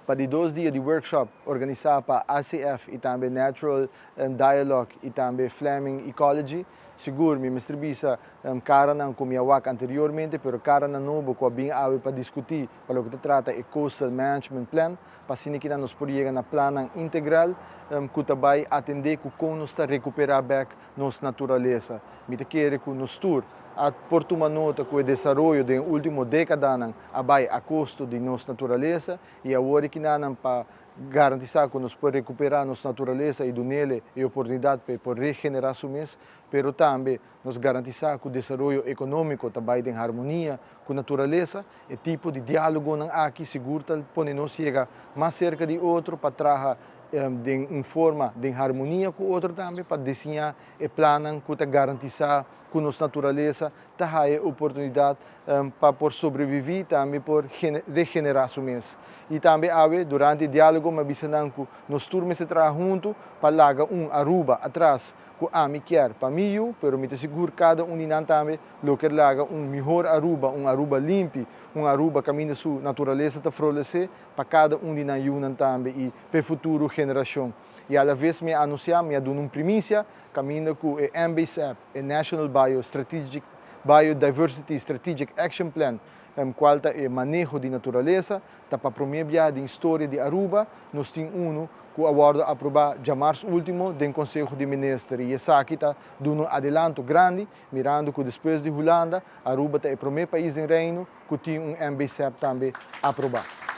para de 2 dias de workshop organizado para ACF e também Natural Dialogue e também Fleming Ecology. Seguro, me entrevista cara não com minha wak anteriormente, pero cara não novo com a bem para discutir para o que trata é Coastal Management Plan, para assim que nós podemos na plano integral que também atender com nos recuperar back nossa natureza. Me te quero que nos tour a porto uma nota com o desenvolvimento da última década a custo de nossa natureza e agora que nós para garantir que nós podemos recuperar nossa natureza e do nele a oportunidade para regenerar o mês, pero também nos garantir que o desenvolvimento econômico também tem harmonia com a natureza e tipo de diálogo aqui seguro para nós chegar mais cerca de outro para trazer em forma de harmonia com o outro também para desenhar e planos que garantizar que nossa natureza tem a oportunidade para por sobreviver também por regenerar o mês. E também durante o diálogo me avisam que nós turmas se trabalham juntos para largar Aruba atrás que a mim quer para mim, pero me seguro cada de nós também lo quer largar melhor Aruba limpo, Aruba caminho sua natureza está florescer para cada de nós também e para a futura geração. E à vez me anunciar, me dou uma primícia, caminho com o NBSAP, o National Biodiversity Strategic Action Plan, qual é o manejo de natureza, para promover a história de Aruba, nós temos que o acordo aprovado de março último do Conselho de Ministros. E essa aqui está dando um adelanto grande, mirando que depois de Holanda, Aruba é o primeiro país em reino que tem NBSAP também aprovado.